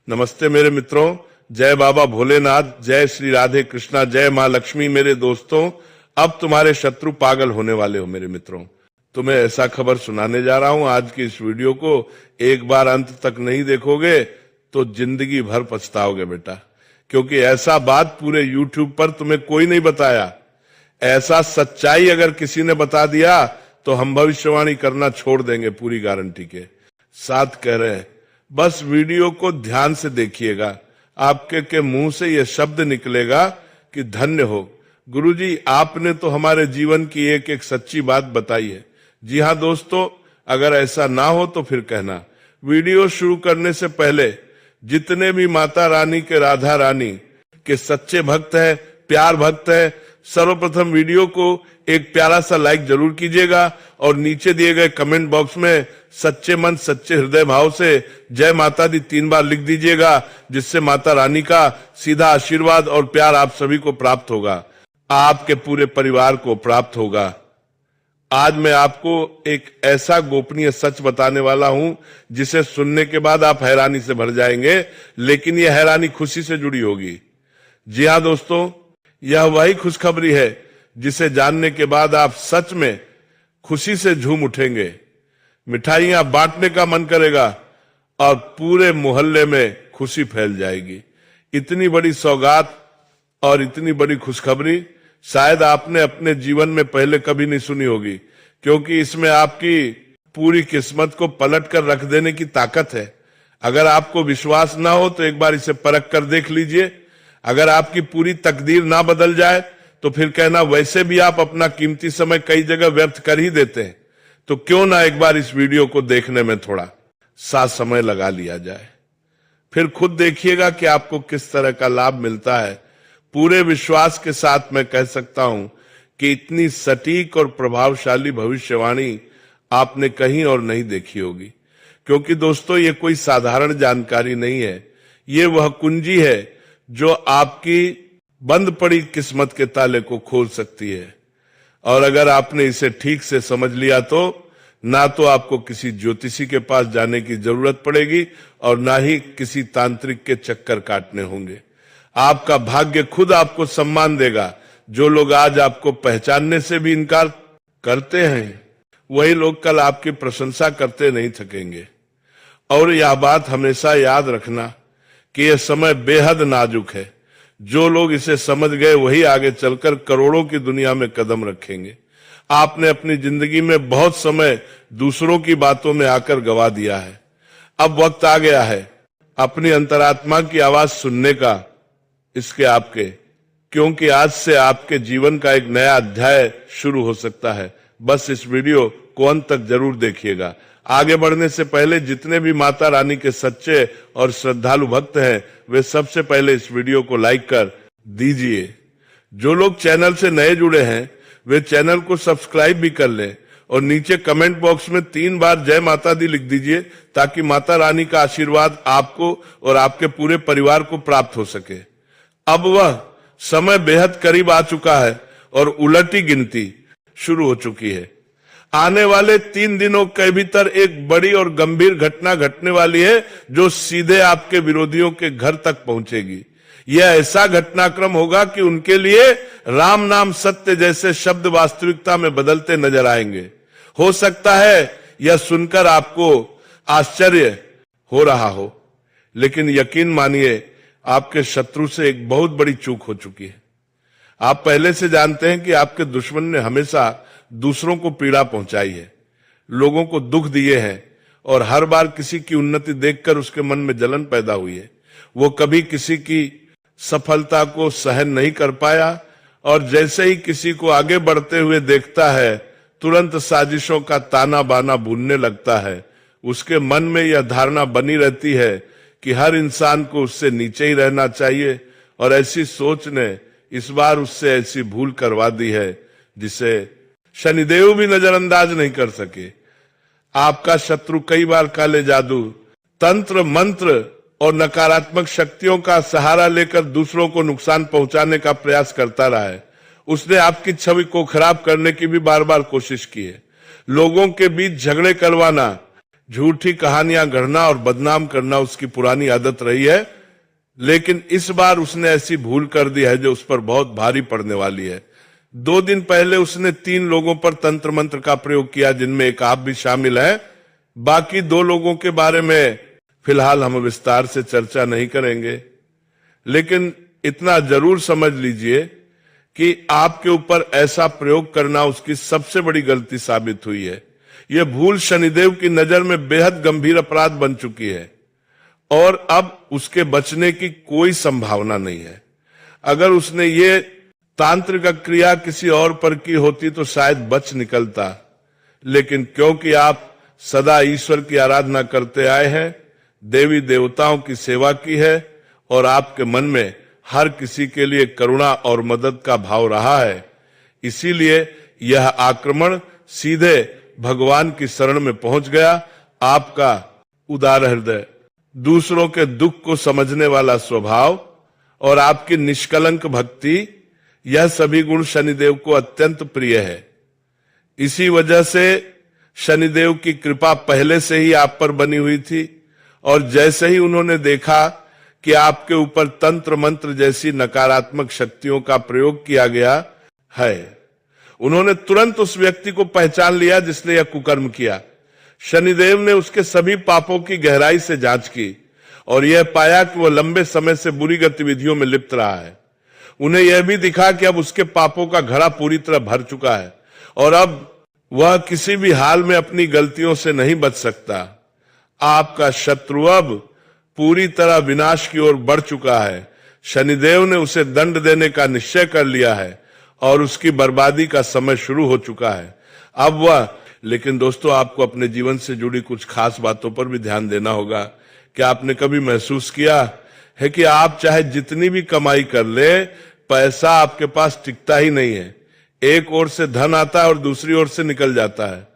नमस्ते मेरे मित्रों, जय बाबा भोलेनाथ, जय श्री राधे कृष्णा, जय माँ लक्ष्मी। मेरे दोस्तों, अब तुम्हारे शत्रु पागल होने वाले हो मेरे मित्रों। तुम्हें ऐसा खबर सुनाने जा रहा हूं। आज की इस वीडियो को एक बार अंत तक नहीं देखोगे तो जिंदगी भर पछताओगे बेटा, क्योंकि ऐसा बात पूरे YouTube पर तुम्हें कोई नहीं बताया। ऐसा सच्चाई अगर किसी ने बता दिया तो हम भविष्यवाणी करना छोड़ देंगे पूरी गारंटी के साथ कह रहे हैं। बस वीडियो को ध्यान से देखिएगा, आपके मुंह से यह शब्द निकलेगा कि धन्य हो गुरुजी, आपने तो हमारे जीवन की एक एक सच्ची बात बताई है। जी हाँ दोस्तों, अगर ऐसा ना हो तो फिर कहना। वीडियो शुरू करने से पहले जितने भी माता रानी के, राधा रानी के सच्चे भक्त हैं, प्यार भक्त हैं, सर्वप्रथम वीडियो को एक प्यारा सा लाइक जरूर कीजिएगा और नीचे दिए गए कमेंट बॉक्स में सच्चे मन सच्चे हृदय भाव से जय माता दी 3 बार लिख दीजिएगा, जिससे माता रानी का सीधा आशीर्वाद और प्यार आप सभी को प्राप्त होगा, आपके पूरे परिवार को प्राप्त होगा। आज मैं आपको एक ऐसा गोपनीय सच बताने वाला हूं जिसे सुनने के बाद आप हैरानी से भर जाएंगे, लेकिन यह हैरानी खुशी से जुड़ी होगी। जी हाँ दोस्तों, यह वही खुशखबरी है जिसे जानने के बाद आप सच में खुशी से झूम उठेंगे, मिठाइयां बांटने का मन करेगा और पूरे मोहल्ले में खुशी फैल जाएगी। इतनी बड़ी सौगात और इतनी बड़ी खुशखबरी शायद आपने अपने जीवन में पहले कभी नहीं सुनी होगी, क्योंकि इसमें आपकी पूरी किस्मत को पलट कर रख देने की ताकत है। अगर आपको विश्वास ना हो तो एक बार इसे परख कर देख लीजिए। अगर आपकी पूरी तकदीर ना बदल जाए तो फिर कहना, वैसे भी आप अपना कीमती समय कई जगह व्यर्थ कर ही देते हैं, तो क्यों ना एक बार इस वीडियो को देखने में थोड़ा सा समय लगा लिया जाए। फिर खुद देखिएगा कि आपको किस तरह का लाभ मिलता है। पूरे विश्वास के साथ मैं कह सकता हूं कि इतनी सटीक और प्रभावशाली भविष्यवाणी आपने कहीं और नहीं देखी होगी, क्योंकि दोस्तों ये कोई साधारण जानकारी नहीं है। ये वह कुंजी है जो आपकी बंद पड़ी किस्मत के ताले को खोल सकती है। और अगर आपने इसे ठीक से समझ लिया तो ना तो आपको किसी ज्योतिषी के पास जाने की जरूरत पड़ेगी और ना ही किसी तांत्रिक के चक्कर काटने होंगे। आपका भाग्य खुद आपको सम्मान देगा। जो लोग आज आपको पहचानने से भी इनकार करते हैं, वही लोग कल आपकी प्रशंसा करते नहीं थकेंगे। और यह बात हमेशा याद रखना कि यह समय बेहद नाजुक है। जो लोग इसे समझ गए वही आगे चलकर करोड़ों की दुनिया में कदम रखेंगे। आपने अपनी जिंदगी में बहुत समय दूसरों की बातों में आकर गवा दिया है। अब वक्त आ गया है अपनी अंतरात्मा की आवाज सुनने का, इसके आपके, क्योंकि आज से आपके जीवन का एक नया अध्याय शुरू हो सकता है। बस इस वीडियो को अंत तक जरूर देखिएगा। आगे बढ़ने से पहले जितने भी माता रानी के सच्चे और श्रद्धालु भक्त हैं, वे सबसे पहले इस वीडियो को लाइक कर दीजिए। जो लोग चैनल से नए जुड़े हैं वे चैनल को सब्सक्राइब भी कर लें और नीचे कमेंट बॉक्स में 3 बार जय माता दी लिख दीजिए, ताकि माता रानी का आशीर्वाद आपको और आपके पूरे परिवार को प्राप्त हो सके। अब वह समय बेहद करीब आ चुका है और उलटी गिनती शुरू हो चुकी है। आने वाले 3 दिनों के भीतर एक बड़ी और गंभीर घटना घटने वाली है, जो सीधे आपके विरोधियों के घर तक पहुंचेगी। यह ऐसा घटनाक्रम होगा कि उनके लिए राम नाम सत्य जैसे शब्द वास्तविकता में बदलते नजर आएंगे। हो सकता है यह सुनकर आपको आश्चर्य हो रहा हो, लेकिन यकीन मानिए आपके शत्रु से एक बहुत बड़ी चूक हो चुकी है। आप पहले से जानते हैं कि आपके दुश्मन ने हमेशा दूसरों को पीड़ा पहुंचाई है, लोगों को दुख दिए हैं और हर बार किसी की उन्नति देखकर उसके मन में जलन पैदा हुई है। वो कभी किसी की सफलता को सहन नहीं कर पाया और जैसे ही किसी को आगे बढ़ते हुए देखता है, तुरंत साजिशों का ताना बाना बुनने लगता है। उसके मन में यह धारणा बनी रहती है कि हर इंसान को उससे नीचे ही रहना चाहिए, और ऐसी सोच ने इस बार उससे ऐसी भूल करवा दी है जिसे शनिदेव भी नजरअंदाज नहीं कर सके। आपका शत्रु कई बार काले जादू, तंत्र मंत्र और नकारात्मक शक्तियों का सहारा लेकर दूसरों को नुकसान पहुंचाने का प्रयास करता रहा है। उसने आपकी छवि को खराब करने की भी बार बार कोशिश की है। लोगों के बीच झगड़े करवाना, झूठी कहानियां गढ़ना और बदनाम करना उसकी पुरानी आदत रही है, लेकिन इस बार उसने ऐसी भूल कर दी है जो उस पर बहुत भारी पड़ने वाली है। 2 दिन पहले उसने 3 लोगों पर तंत्र मंत्र का प्रयोग किया, जिनमें एक आप भी शामिल है। बाकी 2 लोगों के बारे में फिलहाल हम विस्तार से चर्चा नहीं करेंगे, लेकिन इतना जरूर समझ लीजिए कि आपके ऊपर ऐसा प्रयोग करना उसकी सबसे बड़ी गलती साबित हुई है। यह भूल शनिदेव की नजर में बेहद गंभीर अपराध बन चुकी है और अब उसके बचने की कोई संभावना नहीं है। अगर उसने ये तांत्रिक क्रिया किसी और पर की होती तो शायद बच निकलता, लेकिन क्योंकि आप सदा ईश्वर की आराधना करते आए हैं, देवी देवताओं की सेवा की है और आपके मन में हर किसी के लिए करुणा और मदद का भाव रहा है, इसीलिए यह आक्रमण सीधे भगवान की शरण में पहुंच गया। आपका उदार हृदय, दूसरों के दुख को समझने वाला स्वभाव और आपकी निष्कलंक भक्ति, यह सभी गुण शनिदेव को अत्यंत प्रिय है। इसी वजह से शनिदेव की कृपा पहले से ही आप पर बनी हुई थी और जैसे ही उन्होंने देखा कि आपके ऊपर तंत्र मंत्र जैसी नकारात्मक शक्तियों का प्रयोग किया गया है, उन्होंने तुरंत उस व्यक्ति को पहचान लिया जिसने यह कुकर्म किया। शनिदेव ने उसके सभी पापों की गहराई से जांच की और यह पाया कि वह लंबे समय से बुरी गतिविधियों में लिप्त रहा है। उन्हें यह भी दिखा कि अब उसके पापों का घड़ा पूरी तरह भर चुका है और अब वह किसी भी हाल में अपनी गलतियों से नहीं बच सकता। आपका शत्रु अब पूरी तरह विनाश की ओर बढ़ चुका है। शनिदेव ने उसे दंड देने का निश्चय कर लिया है और उसकी बर्बादी का समय शुरू हो चुका है। अब वह, लेकिन दोस्तों, आपको अपने जीवन से जुड़ी कुछ खास बातों पर भी ध्यान देना होगा। क्या आपने कभी महसूस किया है कि आप चाहे जितनी भी कमाई कर ले, पैसा आपके पास टिकता ही नहीं है। एक ओर से धन आता है और दूसरी ओर से निकल जाता है।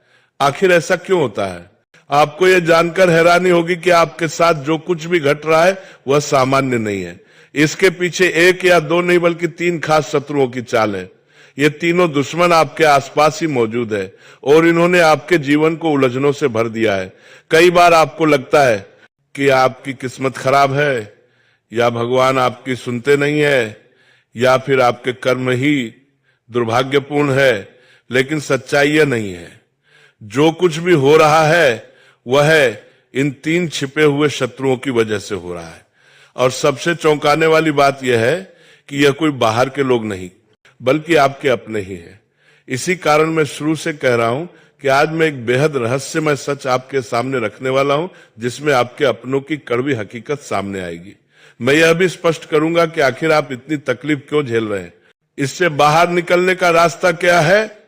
आखिर ऐसा क्यों होता है? आपको यह जानकर हैरानी होगी कि आपके साथ जो कुछ भी घट रहा है वह सामान्य नहीं है। इसके पीछे 1 या 2 नहीं बल्कि 3 खास शत्रुओं की चाल है। ये तीनों दुश्मन आपके आसपास ही मौजूद है और इन्होंने आपके जीवन को उलझनों से भर दिया है। कई बार आपको लगता है कि आपकी किस्मत खराब है, या भगवान आपकी सुनते नहीं है, या फिर आपके कर्म ही दुर्भाग्यपूर्ण है, लेकिन सच्चाई यह नहीं है। जो कुछ भी हो रहा है वह इन 3 छिपे हुए शत्रुओं की वजह से हो रहा है। और सबसे चौंकाने वाली बात यह है कि यह कोई बाहर के लोग नहीं बल्कि आपके अपने ही हैं। इसी कारण मैं शुरू से कह रहा हूं कि आज मैं एक बेहद रहस्यमय सच आपके सामने रखने वाला हूं, जिसमें आपके अपनों की कड़वी हकीकत सामने आएगी। मैं यह भी स्पष्ट करूंगा कि आखिर आप इतनी तकलीफ क्यों झेल रहे हैं, इससे बाहर निकलने का रास्ता क्या है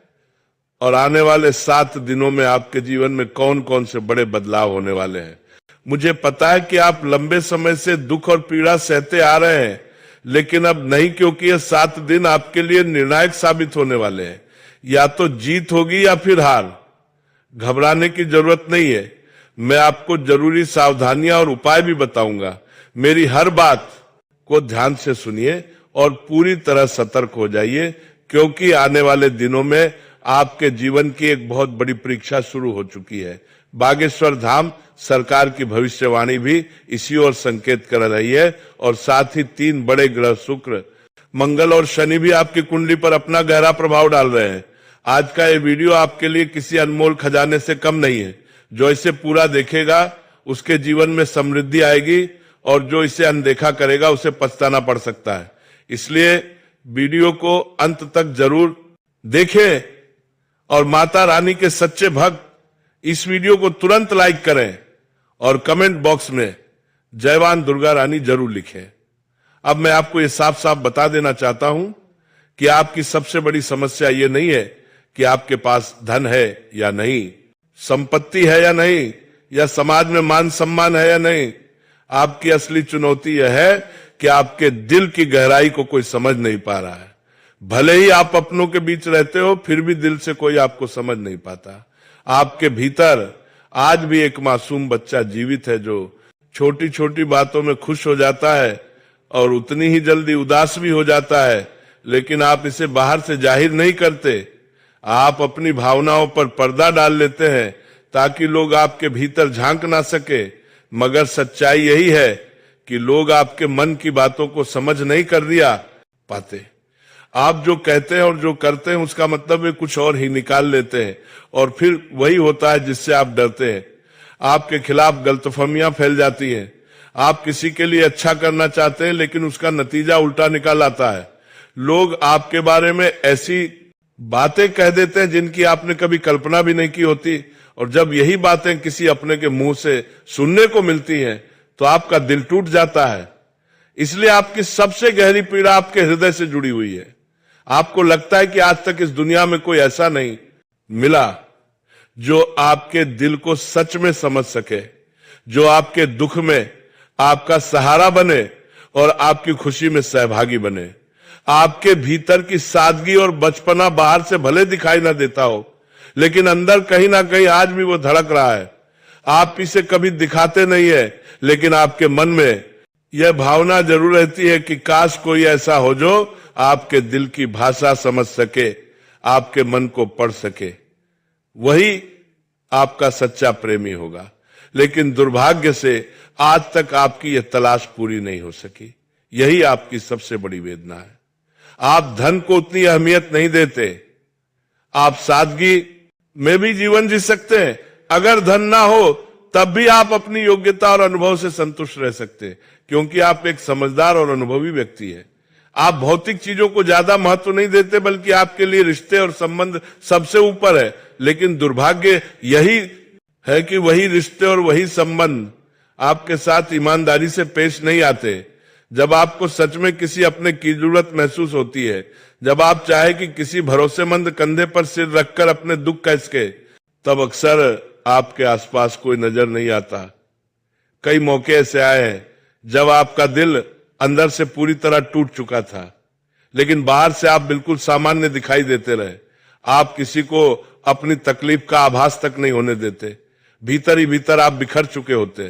और आने वाले 7 दिनों में आपके जीवन में कौन कौन से बड़े बदलाव होने वाले हैं। मुझे पता है कि आप लंबे समय से दुख और पीड़ा सहते आ रहे हैं, लेकिन अब नहीं, क्योंकि ये 7 दिन आपके लिए निर्णायक साबित होने वाले हैं। या तो जीत होगी या फिर हार। घबराने की जरूरत नहीं है। मैं आपको जरूरी सावधानियां और उपाय भी बताऊंगा। मेरी हर बात को ध्यान से सुनिए और पूरी तरह सतर्क हो जाइए, क्योंकि आने वाले दिनों में आपके जीवन की एक बहुत बड़ी परीक्षा शुरू हो चुकी है। बागेश्वर धाम सरकार की भविष्यवाणी भी इसी ओर संकेत कर रही है और साथ ही 3 बड़े ग्रह शुक्र, मंगल और शनि भी आपकी कुंडली पर अपना गहरा प्रभाव डाल रहे हैं। आज का ये वीडियो आपके लिए किसी अनमोल खजाने से कम नहीं है। जो इसे पूरा देखेगा उसके जीवन में समृद्धि आएगी और जो इसे अनदेखा करेगा उसे पछताना पड़ सकता है। इसलिए वीडियो को अंत तक जरूर देखें और माता रानी के सच्चे भक्त इस वीडियो को तुरंत लाइक करें और कमेंट बॉक्स में जयवान दुर्गा रानी जरूर लिखें। अब मैं आपको ये साफ साफ बता देना चाहता हूं कि आपकी सबसे बड़ी समस्या ये नहीं है कि आपके पास धन है या नहीं, संपत्ति है या नहीं, या समाज में मान सम्मान है या नहीं। आपकी असली चुनौती यह है कि आपके दिल की गहराई को कोई समझ नहीं पा रहा है। भले ही आप अपनों के बीच रहते हो, फिर भी दिल से कोई आपको समझ नहीं पाता। आपके भीतर आज भी एक मासूम बच्चा जीवित है जो छोटी छोटी बातों में खुश हो जाता है और उतनी ही जल्दी उदास भी हो जाता है, लेकिन आप इसे बाहर से जाहिर नहीं करते। आप अपनी भावनाओं पर पर्दा डाल लेते हैं ताकि लोग आपके भीतर झांक ना सके, मगर सच्चाई यही है कि लोग आपके मन की बातों को समझ नहीं कर दिया पाते। आप जो कहते हैं और जो करते हैं उसका मतलब वे कुछ और ही निकाल लेते हैं, और फिर वही होता है जिससे आप डरते हैं। आपके खिलाफ गलतफहमियां फैल जाती हैं। आप किसी के लिए अच्छा करना चाहते हैं लेकिन उसका नतीजा उल्टा निकल आता है। लोग आपके बारे में ऐसी बातें कह देते हैं जिनकी आपने कभी कल्पना भी नहीं की होती, और जब यही बातें किसी अपने के मुंह से सुनने को मिलती हैं तो आपका दिल टूट जाता है। इसलिए आपकी सबसे गहरी पीड़ा आपके हृदय से जुड़ी हुई है। आपको लगता है कि आज तक इस दुनिया में कोई ऐसा नहीं मिला जो आपके दिल को सच में समझ सके, जो आपके दुख में आपका सहारा बने और आपकी खुशी में सहभागी बने। आपके भीतर की सादगी और बचपना बाहर से भले दिखाई ना देता हो, लेकिन अंदर कहीं ना कहीं आज भी वो धड़क रहा है। आप इसे कभी दिखाते नहीं है, लेकिन आपके मन में यह भावना जरूर रहती है कि काश कोई ऐसा हो जो आपके दिल की भाषा समझ सके, आपके मन को पढ़ सके। वही आपका सच्चा प्रेमी होगा। लेकिन दुर्भाग्य से आज तक आपकी यह तलाश पूरी नहीं हो सकी। यही आपकी सबसे बड़ी वेदना है। आप धन को उतनी अहमियत नहीं देते। आप सादगी में भी जीवन जी सकते हैं। अगर धन ना हो तब भी आप अपनी योग्यता और अनुभव से संतुष्ट रह सकते हैं, क्योंकि आप एक समझदार और अनुभवी व्यक्ति हैं। आप भौतिक चीजों को ज्यादा महत्व नहीं देते, बल्कि आपके लिए रिश्ते और संबंध सबसे ऊपर है। लेकिन दुर्भाग्य यही है कि वही रिश्ते और वही संबंध आपके साथ ईमानदारी से पेश नहीं आते। जब आपको सच में किसी अपने की जरूरत महसूस होती है, जब आप चाहे कि किसी भरोसेमंद कंधे पर सिर रखकर अपने दुख कह सके, तब अक्सर आपके आसपास कोई नजर नहीं आता। कई मौके ऐसे आए हैं जब आपका दिल अंदर से पूरी तरह टूट चुका था, लेकिन बाहर से आप बिल्कुल सामान्य दिखाई देते रहे। आप किसी को अपनी तकलीफ का आभास तक नहीं होने देते। भीतर ही भीतर आप बिखर चुके होते,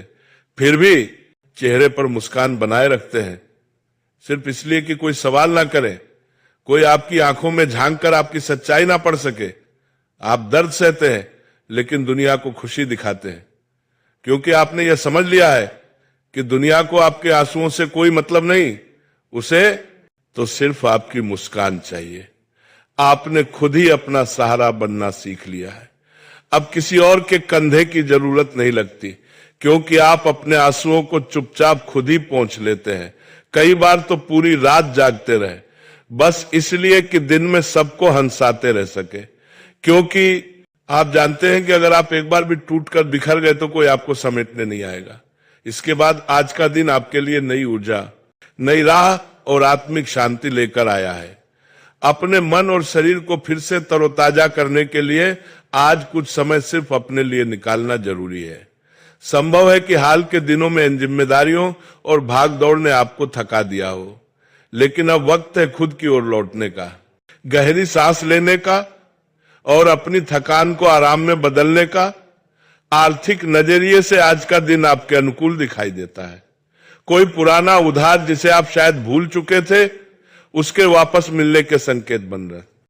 फिर भी चेहरे पर मुस्कान बनाए रखते हैं, सिर्फ इसलिए कि कोई सवाल ना करे, कोई आपकी आंखों में झांक कर आपकी सच्चाई ना पढ़ सके। आप दर्द सहते हैं लेकिन दुनिया को खुशी दिखाते हैं, क्योंकि आपने यह समझ लिया है कि दुनिया को आपके आंसुओं से कोई मतलब नहीं, उसे तो सिर्फ आपकी मुस्कान चाहिए। आपने खुद ही अपना सहारा बनना सीख लिया है। अब किसी और के कंधे की जरूरत नहीं लगती, क्योंकि आप अपने आंसुओं को चुपचाप खुद ही पोंछ लेते हैं। कई बार तो पूरी रात जागते रहे, बस इसलिए कि दिन में सबको हंसाते रह सके। क्योंकि आप जानते हैं कि अगर आप एक बार भी टूटकर बिखर गए तो कोई आपको समेटने नहीं आएगा। इसके बाद आज का दिन आपके लिए नई ऊर्जा, नई राह और आत्मिक शांति लेकर आया है। अपने मन और शरीर को फिर से तरोताजा करने के लिए आज कुछ समय सिर्फ अपने लिए निकालना जरूरी है। संभव है कि हाल के दिनों में इन जिम्मेदारियों और भाग दौड़ ने आपको थका दिया हो, लेकिन अब वक्त है खुद की ओर लौटने का, गहरी सांस लेने का और अपनी थकान को आराम में बदलने का। आर्थिक नजरिए से आज का दिन आपके अनुकूल दिखाई देता है। कोई पुराना उधार जिसे आप शायद भूल चुके थे, उसके वापस मिलने के संकेत बन रहे।